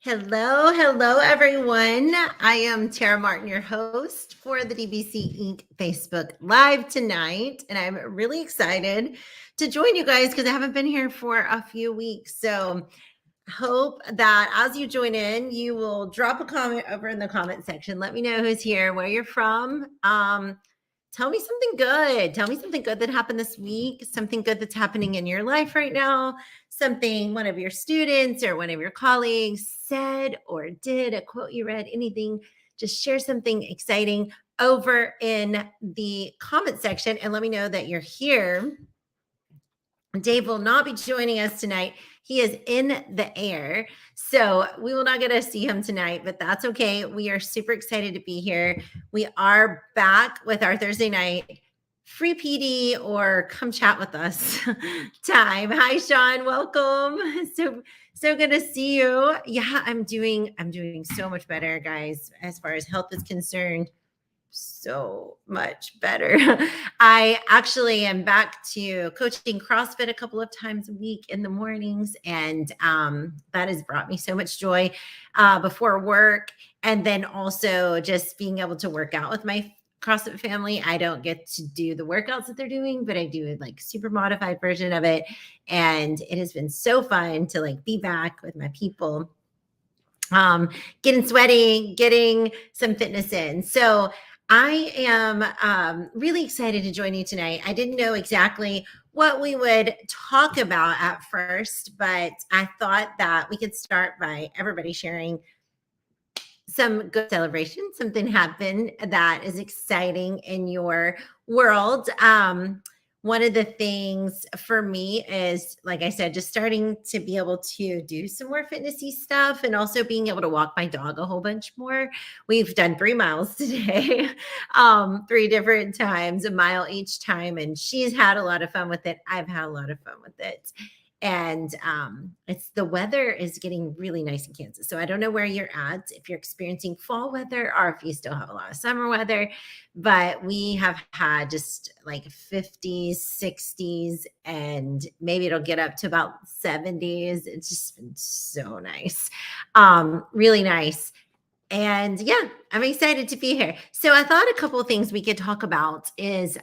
Hello, everyone. I am Tara Martin, your host for the DBC Inc. Facebook Live tonight. And I'm really excited to join you guys because I haven't been here for a few weeks. So I hope that as you join in, you will drop a comment over in the comment section. Let me know who's here, where you're from. Tell me something good. Tell me something good that happened this week, something good that's happening in your life right now, something one of your students or one of your colleagues said or did, a quote you read, anything. Just share something exciting over in the comment section and let me know that you're here. Dave will not be joining us tonight. He is in the air. So we will not get to see him tonight, but that's okay. We are super excited to be here. We are back with our Thursday night free PD or come chat with us time. Hi, Sean. Welcome. So good to see you. Yeah, I'm doing so much better, guys, as far as health is concerned. So much better. I actually am back to coaching CrossFit a couple of times a week in the mornings, and that has brought me so much joy before work. And then also just being able to work out with my CrossFit family. I don't get to do the workouts that they're doing, but I do like super modified version of it. And it has been so fun to like be back with my people, getting sweaty, getting some fitness in. So I am really excited to join you tonight. I didn't know exactly what we would talk about at first, but I thought that we could start by everybody sharing some good celebration, something happened that is exciting in your world. One of the things for me is, like I said, just starting to be able to do some more fitnessy stuff and also being able to walk my dog a whole bunch more. We've done 3 miles today, 3 different times, a mile each time. And she's had a lot of fun with it. I've had a lot of fun with it. And it's the weather is getting really nice in Kansas. So I don't know where you're at, if you're experiencing fall weather or if you still have a lot of summer weather, but we have had just like 50s, 60s, and maybe it'll get up to about 70s. It's just been so nice. Really nice. And yeah, I'm excited to be here. So I thought a couple of things we could talk about is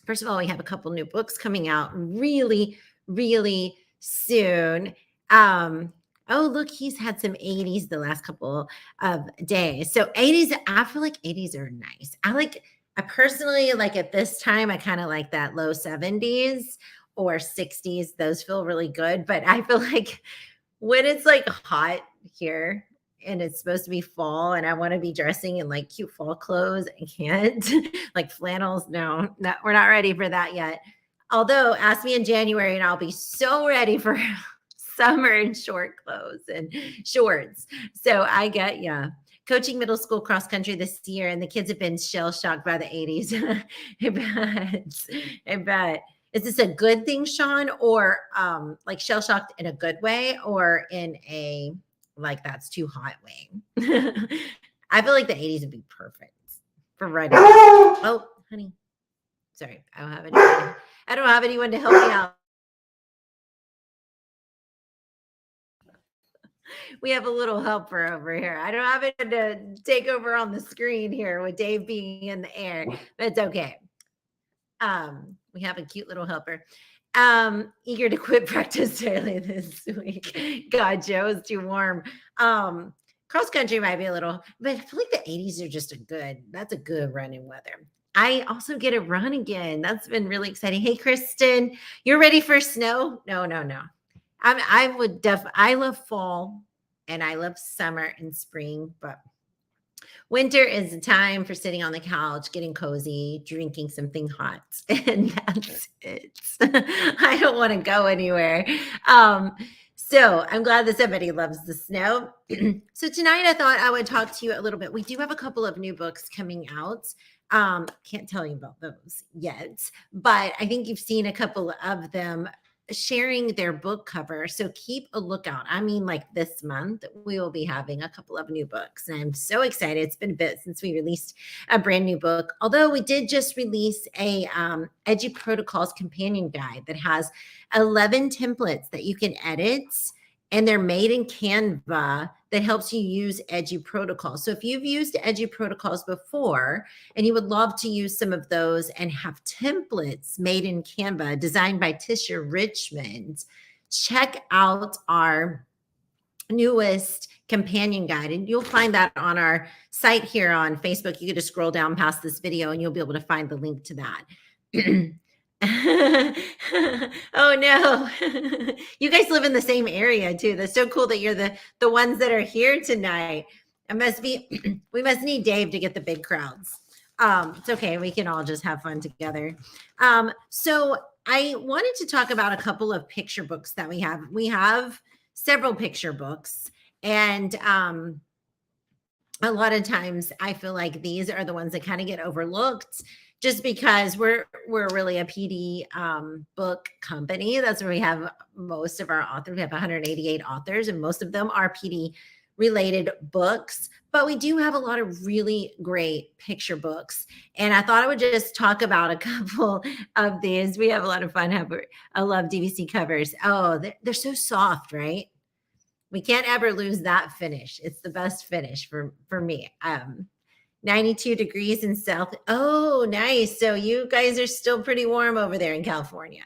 first of all, we have a couple new books coming out really soon. Oh, look, he's had some 80s the last couple of days. So 80s, I feel like 80s are nice. I personally like at this time, I kind of like that low 70s or 60s. Those feel really good. But I feel like when it's like hot here and it's supposed to be fall and I want to be dressing in like cute fall clothes, I can't. Like flannels. No, we're not ready for that yet. Although ask me in January and I'll be so ready for summer and short clothes and shorts. So I get, yeah, coaching middle school cross country this year and the kids have been shell shocked by the 80s. I bet. Is this a good thing, Sean, or like shell shocked in a good way or in a like that's too hot way? I feel like the 80s would be perfect for running. Oh, honey. Sorry, I don't have anyone to help me out. We have a little helper over here. I don't have it to take over on the screen here with Dave being in the air, but it's okay. We have a cute little helper. Eager to quit practice early this week. God, Joe, it's too warm. Cross country might be a little, but I feel like the 80s are just that's a good running weather. I also get a run again. That's been really exciting. Hey, Kristen, you're ready for snow? No. I love fall and I love summer and spring, but winter is the time for sitting on the couch, getting cozy, drinking something hot, and that's it. I don't want to go anywhere. So I'm glad that somebody loves the snow. So tonight I thought I would talk to you a little bit. We do have a couple of new books coming out. Can't tell you about those yet, but I think you've seen a couple of them sharing their book cover. So keep a lookout. I mean, like this month, we will be having a couple of new books. And I'm so excited. It's been a bit since we released a brand new book. Although we did just release a Edu Protocols companion guide that has 11 templates that you can edit and they're made in Canva that helps you use Edu protocols. So if you've used Edu protocols before and you would love to use some of those and have templates made in Canva designed by Tisha Richmond, check out our newest companion guide, and you'll find that on our site here on Facebook. You can just scroll down past this video and you'll be able to find the link to that. Oh no. You guys live in the same area too. That's so cool that you're the ones that are here tonight. It must be we must need Dave to get the big crowds. It's okay. We can all just have fun together. So I wanted to talk about a couple of picture books that we have. We have several picture books, and a lot of times I feel like these are the ones that kind of get overlooked just because we're really a PD book company. That's where we have most of our authors. We have 188 authors, and most of them are PD related books, but we do have a lot of really great picture books. And I thought I would just talk about a couple of these. We have a lot of fun. I love DBC covers. Oh, they're so soft, right? We can't ever lose that finish. It's the best finish for me. 92 degrees in South. Oh, nice. So you guys are still pretty warm over there in California.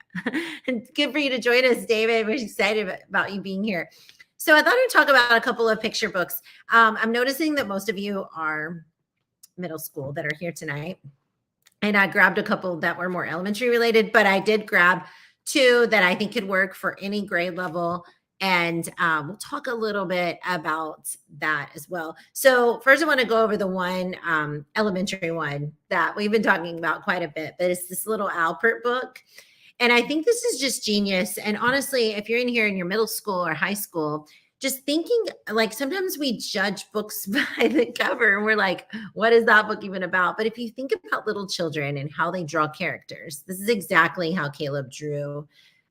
Good for you to join us, David. We're excited about you being here. So I thought I'd talk about a couple of picture books. I'm noticing that most of you are middle school that are here tonight. And I grabbed a couple that were more elementary related, but I did grab two that I think could work for any grade level. And we'll talk a little bit about that as well. So first I want to go over the one elementary one that we've been talking about quite a bit, but it's this little Alpert book. And I think this is just genius. And honestly, if you're in here in your middle school or high school, just thinking, like, sometimes we judge books by the cover and we're like, what is that book even about? But if you think about little children and how they draw characters, this is exactly how Caleb drew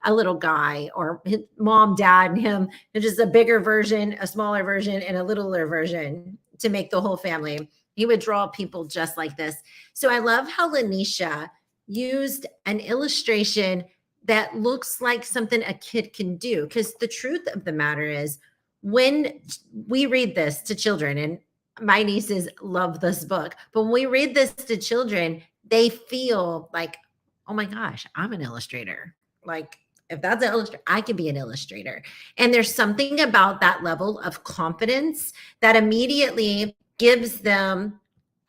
a little guy, or his mom, dad, and him, and just a bigger version, a smaller version, and a littler version to make the whole family. He would draw people just like this. So I love how Lanisha used an illustration that looks like something a kid can do. Because the truth of the matter is, when we read this to children, and my nieces love this book, but when we read this to children, they feel like, oh my gosh, I'm an illustrator. Like, if that's an illustrator, I could be an illustrator. And there's something about that level of confidence that immediately gives them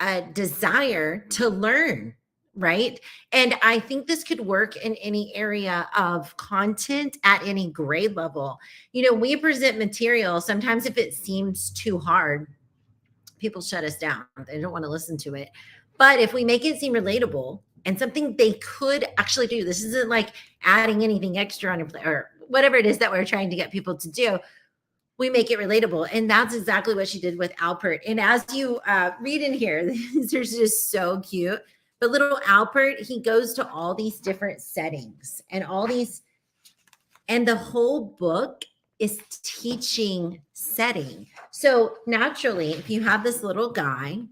a desire to learn, right? And I think this could work in any area of content at any grade level. You know, we present material. Sometimes if it seems too hard, people shut us down. They don't want to listen to it. But if we make it seem relatable and something they could actually do, this isn't like adding anything extra on your plate or whatever it is that we're trying to get people to do, we make it relatable. And that's exactly what she did with Alpert. And as you read in here, these are just so cute. But little Alpert, he goes to all these different settings and and the whole book is teaching setting. So naturally, if you have this little guy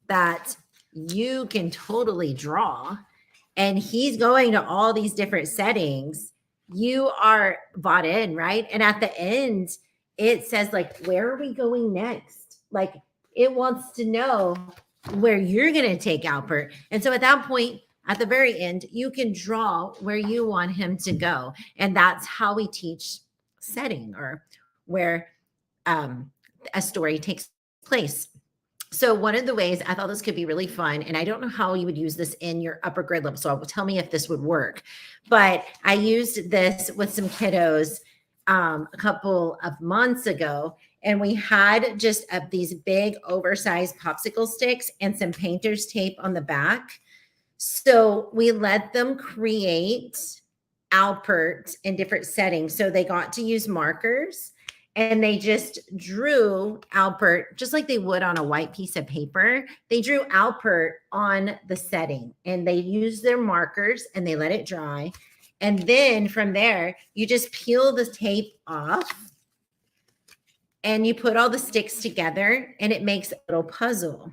that you can totally draw, and he's going to all these different settings, you are bought in, right? And at the end, it says, like, where are we going next? Like, it wants to know where you're going to take Alpert. And so at that point, at the very end, you can draw where you want him to go. And that's how we teach setting, or where a story takes place. So one of the ways I thought this could be really fun, and I don't know how you would use this in your upper grade level, so tell me if this would work, but I used this with some kiddos a couple of months ago, and we had just these big oversized popsicle sticks and some painter's tape on the back. So we let them create Alpert in different settings. So they got to use markers, and they just drew Alpert just like they would on a white piece of paper. They drew Alpert on the setting, and they used their markers and they let it dry. And then from there, you just peel the tape off and you put all the sticks together, and it makes a little puzzle.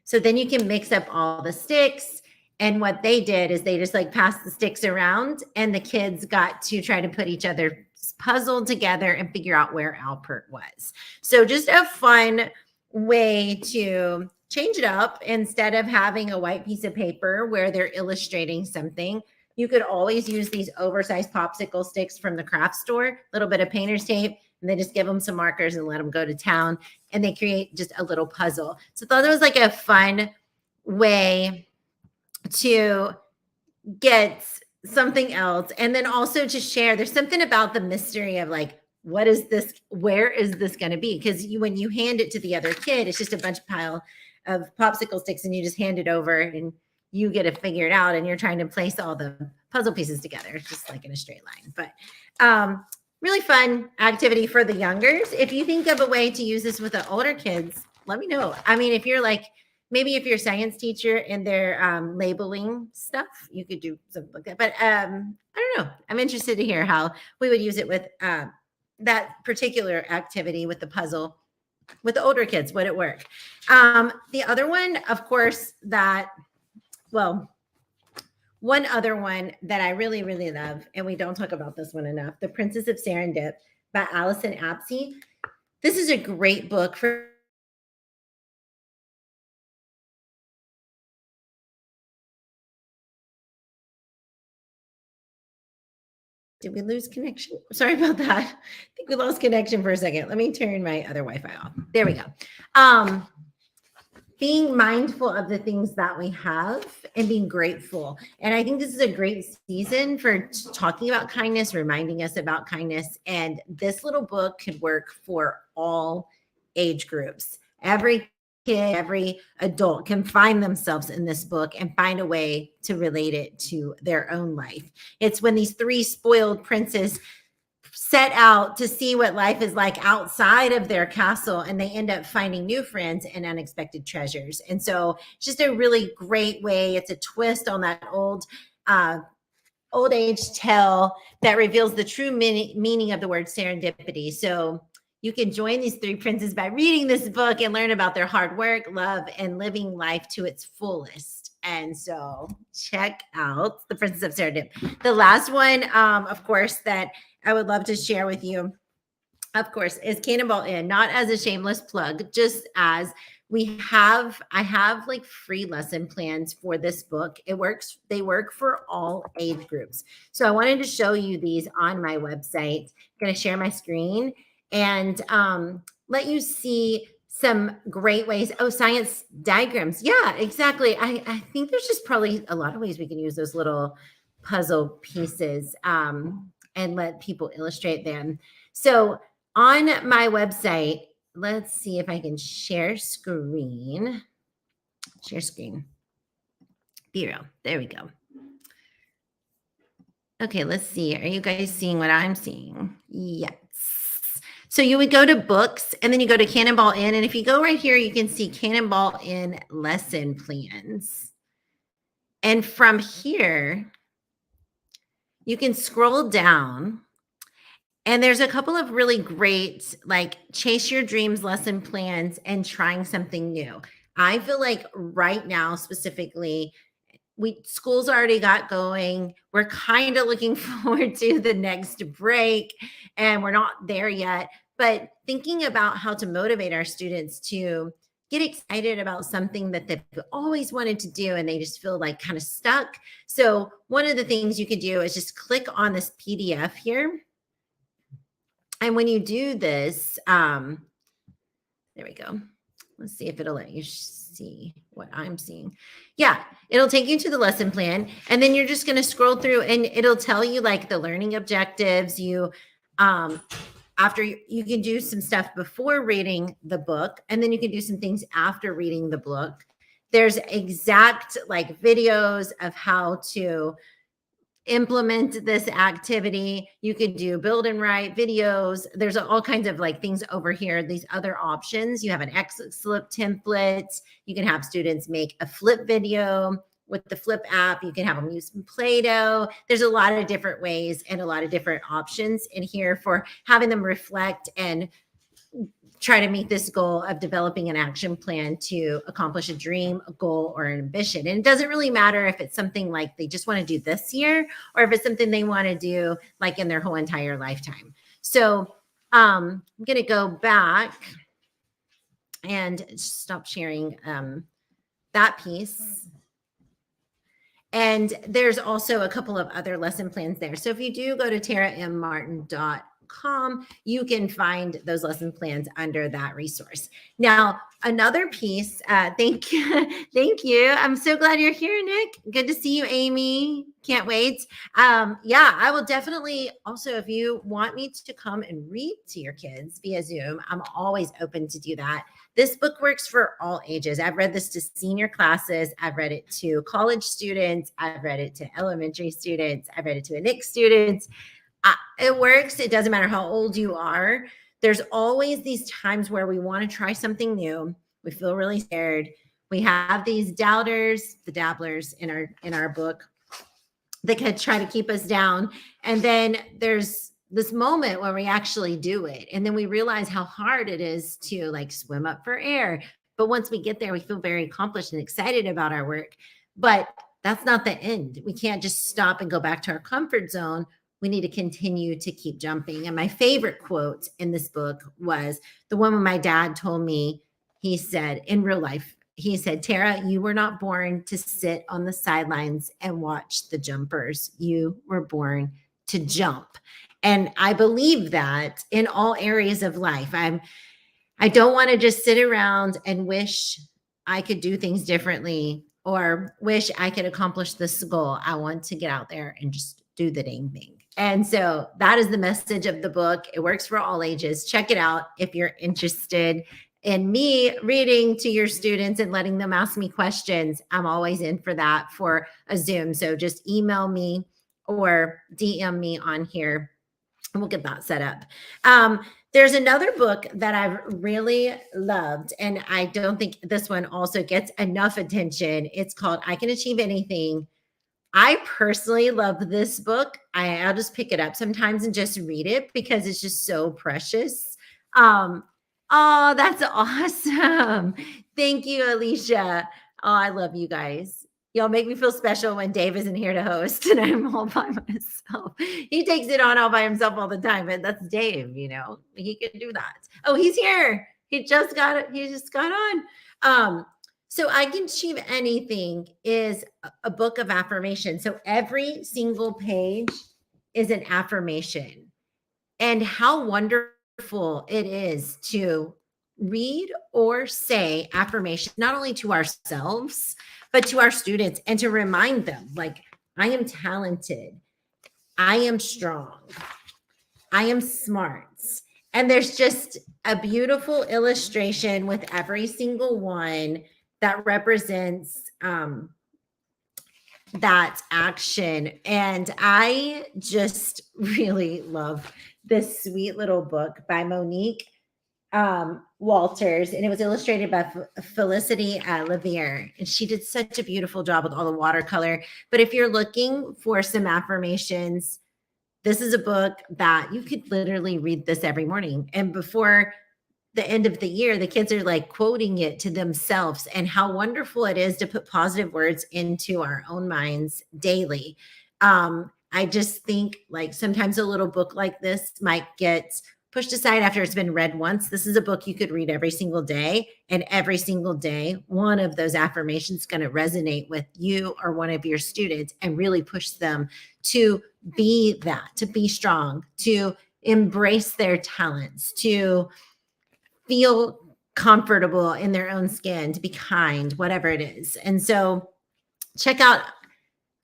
So then you can mix up all the sticks. And what they did is they just like passed the sticks around, and the kids got to try to put each other's puzzle together and figure out where Alpert was. So just a fun way to change it up. Instead of having a white piece of paper where they're illustrating something, you could always use these oversized popsicle sticks from the craft store, a little bit of painter's tape, and then just give them some markers and let them go to town. And they create just a little puzzle. So I thought it was like a fun way to get something else. And then also to share, there's something about the mystery of like, what is this? Where is this going to be? Because when you hand it to the other kid, it's just a bunch of pile of popsicle sticks and you just hand it over and you get to figure it out. And you're trying to place all the puzzle pieces together, just like in a straight line. But really fun activity for the youngers. If you think of a way to use this with the older kids, let me know. I mean, if you're like, maybe if you're a science teacher and they're labeling stuff, you could do something like that. But I don't know. I'm interested to hear how we would use it with that particular activity with the puzzle with the older kids. Would it work? The other one, of course, one other one that I really, really love, and we don't talk about this one enough, The Princess of Serendip by Allison Apsey. This is a great book for Did we lose connection? Sorry about that. I think we lost connection for a second. Let me turn my other Wi-Fi off. There we go. Being mindful of the things that we have and being grateful. And I think this is a great season for talking about kindness, reminding us about kindness. And this little book could work for all age groups. Every kid, every adult can find themselves in this book and find a way to relate it to their own life. It's when these three spoiled princes set out to see what life is like outside of their castle, and they end up finding new friends and unexpected treasures. And so it's just a really great way. It's a twist on that old age tale that reveals the true meaning of the word serendipity. So you can join these three princes by reading this book and learn about their hard work, love, and living life to its fullest. And so check out The Princess of Serendip. The last one, of course, that I would love to share with you, of course, is Cannonball Inn, not as a shameless plug, just as I have like free lesson plans for this book. They work for all age groups. So I wanted to show you these on my website. I'm going to share my screen and let you see some great ways. Oh, science diagrams. Yeah, exactly. I think there's just probably a lot of ways we can use those little puzzle pieces and let people illustrate them. So on my website, let's see if I can share screen. Share screen. Be real. There we go. Okay, let's see. Are you guys seeing what I'm seeing? Yes. So you would go to books and then you go to Cannonball Inn. And if you go right here, you can see Cannonball Inn lesson plans. And from here, you can scroll down. And there's a couple of really great, like chase your dreams lesson plans and trying something new. I feel like right now, specifically, school's already got going. We're kind of looking forward to the next break and we're not there yet, but thinking about how to motivate our students to get excited about something that they've always wanted to do and they just feel like kind of stuck. So one of the things you could do is just click on this PDF here. And when you do this, there we go. Let's see if it'll let you see what I'm seeing. Yeah, it'll take you to the lesson plan. And then you're just going to scroll through and it'll tell you like the learning objectives. You can do some stuff before reading the book, and then you can do some things after reading the book. There's exact like videos of how to implement this activity. You could do build and write videos. There's all kinds of like things over here, these other options. You have an Xlip template. You can have students make a flip video with the Flip app. You can have them use some Play-Doh. There's a lot of different ways and a lot of different options in here for having them reflect and try to meet this goal of developing an action plan to accomplish a dream, a goal, or an ambition. And it doesn't really matter if it's something like they just want to do this year or if it's something they want to do like in their whole entire lifetime. So I'm going to go back and stop sharing that piece. And there's also a couple of other lesson plans there. So if you do go to tarammartin.com, you can find those lesson plans under that resource. Now, another piece, thank you. Thank you. I'm so glad you're here, Nick. Good to see you, Amy. Can't wait. Yeah, I will definitely also, if you want me to come and read to your kids via Zoom, I'm always open to do that. This book works for all ages. I've read this to senior classes. I've read it to college students. I've read it to elementary students. I've read it to NIC students. It works. It doesn't matter how old you are. There's always these times where we want to try something new. We feel really scared. We have these doubters, the dabblers in our book that can try to keep us down. And then there's this moment where we actually do it. And then we realize how hard it is to like swim up for air. But once we get there, we feel very accomplished and excited about our work. But that's not the end. We can't just stop and go back to our comfort zone. We need to continue to keep jumping. And my favorite quote in this book was the one when my dad told me, he said, in real life, he said, Tara, you were not born to sit on the sidelines and watch the jumpers. You were born to jump. And I believe that in all areas of life. I don't want to just sit around and wish I could do things differently or wish I could accomplish this goal. I want to get out there and just do the dang thing. And so that is the message of the book. It works for all ages. Check it out if you're interested in me reading to your students and letting them ask me questions. I'm always in for that for a Zoom. So just email me or DM me on here. And we'll get that set up. There's another book that I've really loved, and I don't think this one also gets enough attention. It's called I Can Achieve Anything. I personally love this book. I'll just pick it up sometimes and just read it because it's just so precious. Oh, that's awesome. Thank you, Alicia. Oh, I love you guys. Y'all make me feel special when Dave isn't here to host and I'm all by myself. He takes it on all by himself all the time, but that's Dave, you know, he can do that. Oh, he's here. He just got it. He just got on. So I Can Achieve Anything is a book of affirmation. So every single page is an affirmation. And how wonderful it is to read or say affirmation, not only to ourselves, but to our students, and to remind them, like, I am talented, I am strong, I am smart. And there's just a beautiful illustration with every single one that represents that action. And I just really love this sweet little book by Monique Walters, and it was illustrated by Felicity Levere, and she did such a beautiful job with all the watercolor. But if you're looking for some affirmations, this is a book that you could literally read this every morning. And before the end of the year, the kids are like quoting it to themselves, and how wonderful it is to put positive words into our own minds daily. I just think like sometimes a little book like this might get pushed aside after it's been read once. This is a book you could read every single day, and every single day, one of those affirmations is going to resonate with you or one of your students and really push them to be that, to be strong, to embrace their talents, to feel comfortable in their own skin, to be kind, whatever it is. And so check out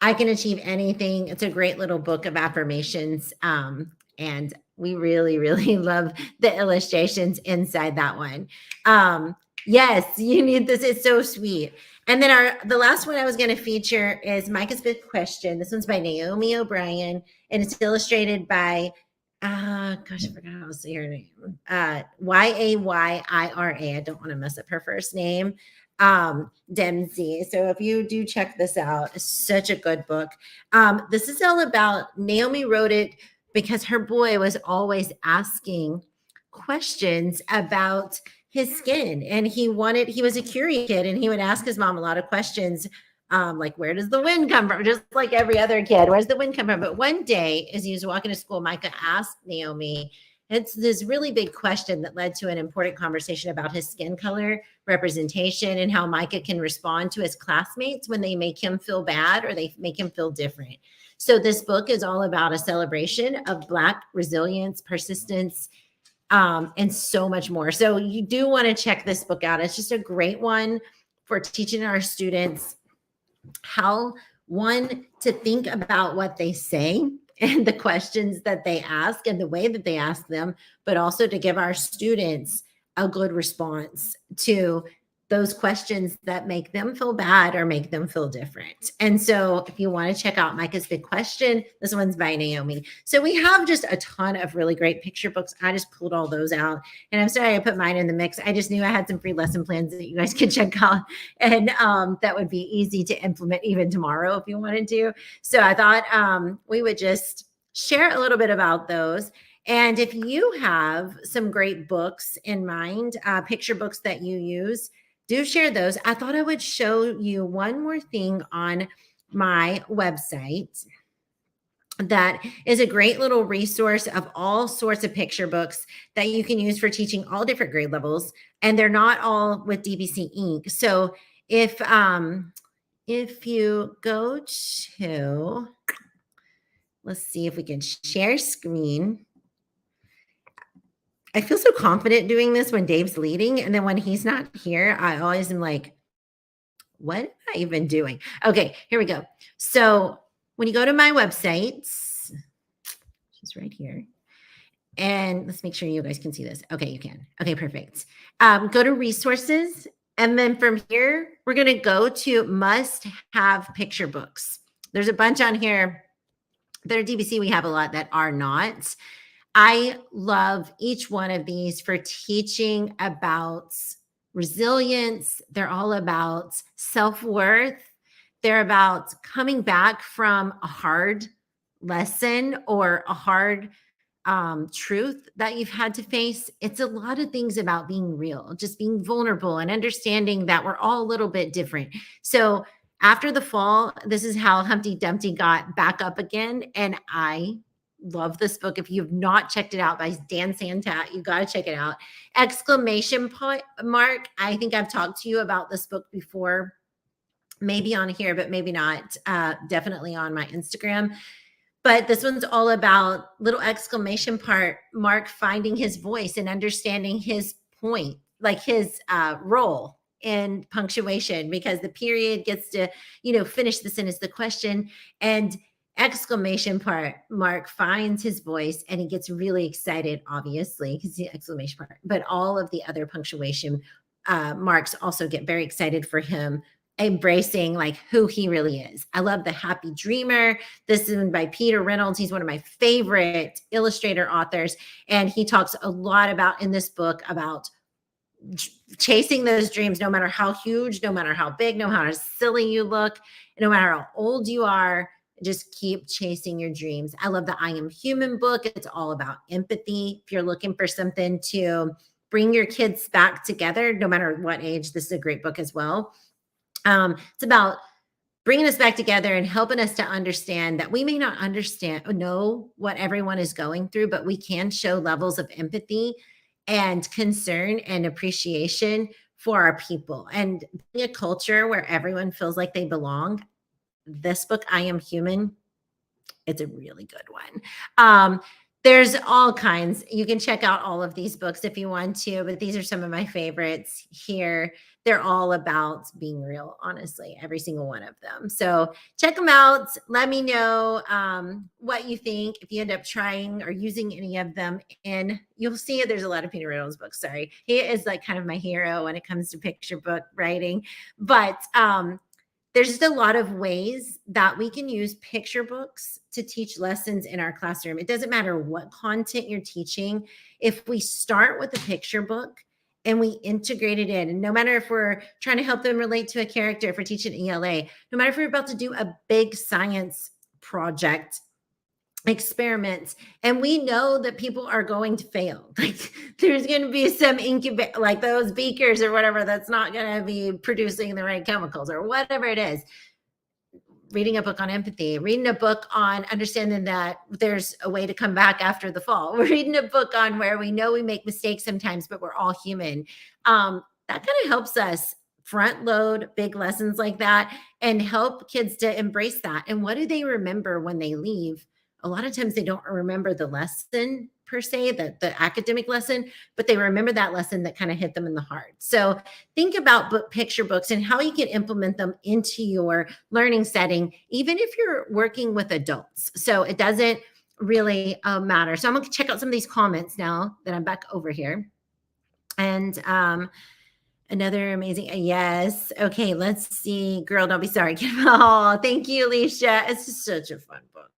I Can Achieve Anything. It's a great little book of affirmations. And we really, really love the illustrations inside that one. Yes, you need this. It's so sweet. And then the last one I was going to feature is Micah's Fifth Question. This one's by Naomi O'Brien, and it's illustrated by, gosh, I forgot how to say her name. Yayira. I don't want to mess up her first name. Dempsey. So if you do check this out, it's such a good book. This is all about, Naomi wrote it because her boy was always asking questions about his skin, and he was a curious kid, and he would ask his mom a lot of questions, like, where does the wind come from? Just like every other kid, where's the wind come from? But one day, as he was walking to school, Micah asked Naomi, it's this really big question that led to an important conversation about his skin color representation and how Micah can respond to his classmates when they make him feel bad or they make him feel different. So this book is all about a celebration of Black resilience, persistence, and so much more. So you do want to check this book out. It's just a great one for teaching our students how, one, to think about what they say and the questions that they ask and the way that they ask them, but also to give our students a good response to those questions that make them feel bad or make them feel different. And so if you want to check out Micah's Big Question, this one's by Naomi. So we have just a ton of really great picture books. I just pulled all those out, and I'm sorry I put mine in the mix. I just knew I had some free lesson plans that you guys could check out, and that would be easy to implement even tomorrow if you wanted to. So I thought we would just share a little bit about those. And if you have some great books in mind, picture books that you use, do share those. I thought I would show you one more thing on my website that is a great little resource of all sorts of picture books that you can use for teaching all different grade levels. And they're not all with DBC Ink. So if you go to, let's see if we can share screen. I feel so confident doing this when Dave's leading. And then when he's not here, I always am like, what am I even doing? Okay, here we go. So when you go to my website, she's right here. And let's make sure you guys can see this. Okay, you can. Okay, perfect. Go to resources. And then from here, we're going to go to must have picture books. There's a bunch on here that are DBC. We have a lot that are not. I love each one of these for teaching about resilience. They're all about self-worth. They're about coming back from a hard lesson or a hard truth that you've had to face. It's a lot of things about being real, just being vulnerable and understanding that we're all a little bit different. So after the fall, this is how Humpty Dumpty got back up again. And I love this book. If you've not checked it out by Dan Santat, you got to check it out. Exclamation point mark. I think I've talked to you about this book before, maybe on here, but maybe not. Definitely on my Instagram. But this one's all about little exclamation mark finding his voice and understanding his point, like his role in punctuation, because the period gets to, finish the sentence, the question, and exclamation mark finds his voice, and he gets really excited, obviously, because the exclamation mark, but all of the other punctuation marks also get very excited for him, embracing like who he really is. I love The Happy Dreamer. This is by Peter Reynolds. He's one of my favorite illustrator authors. And he talks a lot about in this book about chasing those dreams, no matter how huge, no matter how big, no matter how silly you look, no matter how old you are, just keep chasing your dreams. I love the I Am Human book. It's all about empathy. If you're looking for something to bring your kids back together, no matter what age, this is a great book as well. It's about bringing us back together and helping us to understand that we may not know what everyone is going through, but we can show levels of empathy and concern and appreciation for our people, and a culture where everyone feels like they belong. This book, I Am Human, it's a really good one. There's all kinds. You can check out all of these books if you want to, but these are some of my favorites here. They're all about being real, honestly, every single one of them. So check them out. Let me know what you think if you end up trying or using any of them. And you'll see there's a lot of Peter Reynolds books. Sorry. He is like kind of my hero when it comes to picture book writing. But there's just a lot of ways that we can use picture books to teach lessons in our classroom. It doesn't matter what content you're teaching. If we start with a picture book and we integrate it in, and no matter if we're trying to help them relate to a character, if we're teaching ELA, no matter if we're about to do a big science project experiments, and we know that people are going to fail. Like there's going to be some incubate, like those beakers or whatever, that's not going to be producing the right chemicals or whatever it is. Reading a book on empathy, reading a book on understanding that there's a way to come back after the fall. We're reading a book on where we know we make mistakes sometimes, but we're all human. That kind of helps us front load big lessons like that and help kids to embrace that. And what do they remember when they leave? A lot of times they don't remember the lesson per se, the academic lesson, but they remember that lesson that kind of hit them in the heart. So think about picture books and how you can implement them into your learning setting, even if you're working with adults. So it doesn't really matter. So I'm going to check out some of these comments now that I'm back over here. And another amazing, yes. Okay, let's see. Girl, don't be sorry. Oh, thank you, Alicia. It's just such a fun book.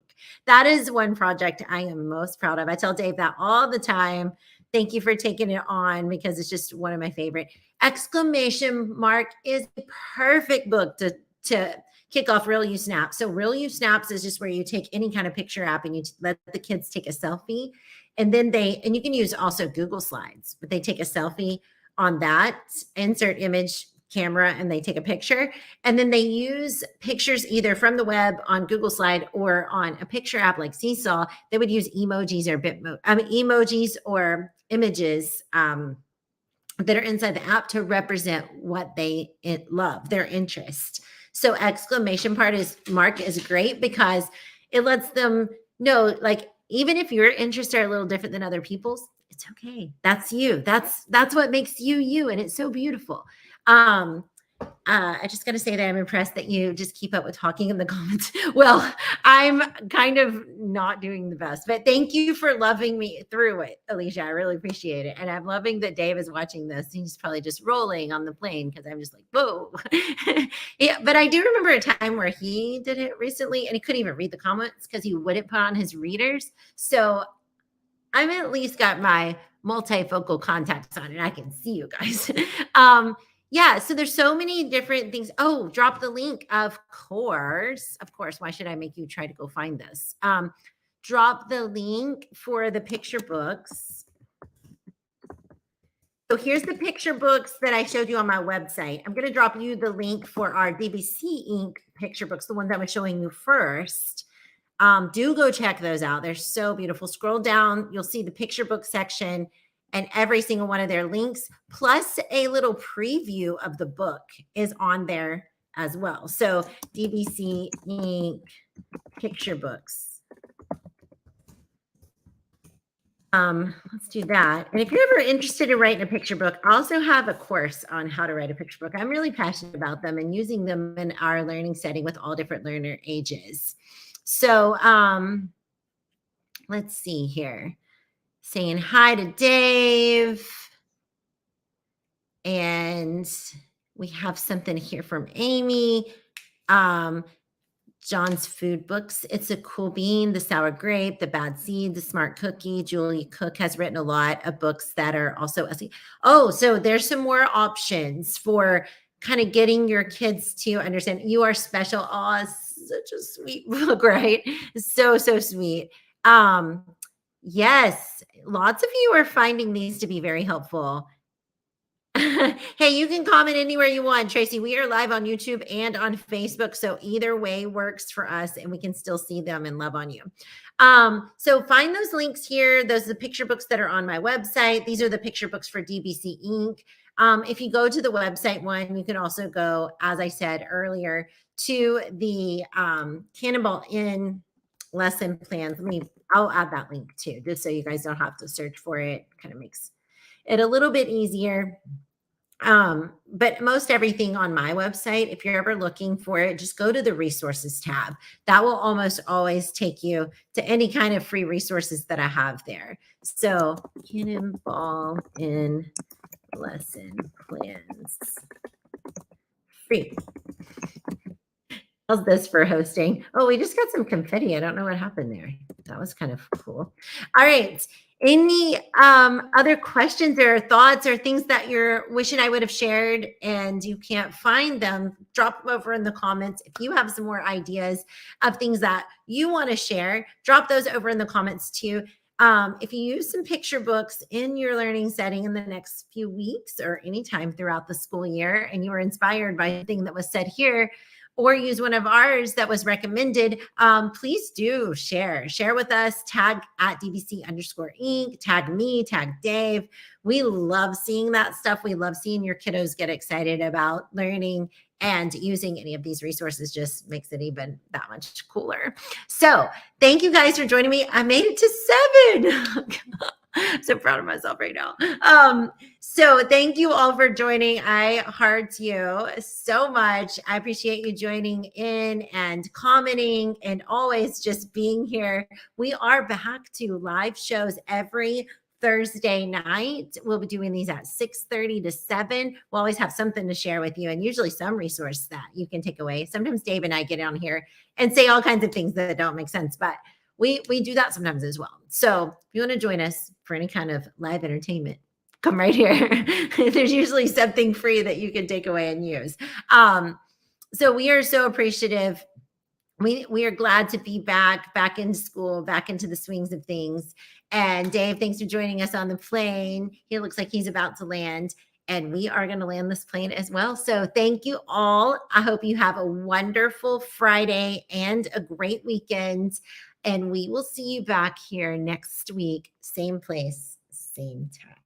That is one project I am most proud of. I tell Dave that all the time. Thank you for taking it on because it's just one of my favorite. Exclamation mark is a perfect book to kick off Real You Snaps. So Real You Snaps is just where you take any kind of picture app and you let the kids take a selfie. And then and you can use also Google Slides, but they take a selfie on that, insert image camera, and they take a picture. And then they use pictures either from the web on Google Slide or on a picture app like Seesaw. They would use emojis or emojis or images that are inside the app to represent what they love, their interest. So exclamation mark is great because it lets them know, like, even if your interests are a little different than other people's, it's okay. That's you. That's what makes you you, and it's so beautiful. I just got to say that I'm impressed that you just keep up with talking in the comments. Well, I'm kind of not doing the best, but thank you for loving me through it, Alicia. I really appreciate it. And I'm loving that Dave is watching this. He's probably just rolling on the plane because I'm just like, whoa. Yeah, but I do remember a time where he did it recently and he couldn't even read the comments because he wouldn't put on his readers. So I've at least got my multifocal contacts on and I can see you guys. Yeah, so there's so many different things. Oh, drop the link. Of course. Why should I make you try to go find this? Drop the link for the picture books. So here's the picture books that I showed you on my website. I'm going to drop you the link for our DBC ink picture books, the ones I was showing you first. Do go check those out. They're so beautiful. Scroll down. You'll see the picture book section and every single one of their links, plus a little preview of the book is on there as well. So DBC ink picture books. Let's do that. And if you're ever interested in writing a picture book, I also have a course on how to write a picture book. I'm really passionate about them and using them in our learning setting with all different learner ages. So let's see here. Saying hi to Dave. And we have something here from Amy. John's food books. It's a Cool Bean, The Sour Grape, The Bad Seed, The Smart Cookie. Julie Cook has written a lot of books that are also, so there's some more options for kind of getting your kids to understand you are special. Oh, such a sweet book, right? So sweet. Yes, lots of you are finding these to be very helpful. Hey, you can comment anywhere you want, Tracy. We are live on YouTube and on Facebook, so either way works for us, and we can still see them and love on you. So find those links here. Those are the picture books that are on my website. These are the picture books for DBC Ink. If you go to the website one, you can also go, as I said earlier, to the Cannonball Inn lesson plans. I'll add that link too, just so you guys don't have to search for it. Kind of makes it a little bit easier. But most everything on my website, if you're ever looking for it, just go to the resources tab. That will almost always take you to any kind of free resources that I have there. So Cannonball Inn lesson plans free. How's this for hosting? Oh, we just got some confetti. I don't know what happened there. That was kind of cool. All right. Any other questions or thoughts or things that you're wishing I would have shared and you can't find them, drop them over in the comments. If you have some more ideas of things that you want to share, drop those over in the comments too. If you use some picture books in your learning setting in the next few weeks or anytime throughout the school year, and you were inspired by anything that was said here, or use one of ours that was recommended, please do share with us, tag at DBC_Inc., tag me, tag Dave. We love seeing that stuff. We love seeing your kiddos get excited about learning, and using any of these resources just makes it even that much cooler. So thank you guys for joining me. I made it to 7. I'm so proud of myself right now. So thank you all for joining. I heart you so much. I appreciate you joining in and commenting and always just being here. We are back to live shows every Thursday night. We'll be doing these at 6:30 to 7. We'll always have something to share with you, and usually some resource that you can take away. Sometimes Dave and I get on here and say all kinds of things that don't make sense, but we do that sometimes as well. So if you want to join us for any kind of live entertainment, come right here. There's usually something free that you can take away and use. So we are so appreciative. We are glad to be back in school, back into the swings of things. And Dave, thanks for joining us on the plane. He looks like he's about to land, and we are going to land this plane as well. So thank you all. I hope you have a wonderful Friday and a great weekend. And we will see you back here next week, same place, same time.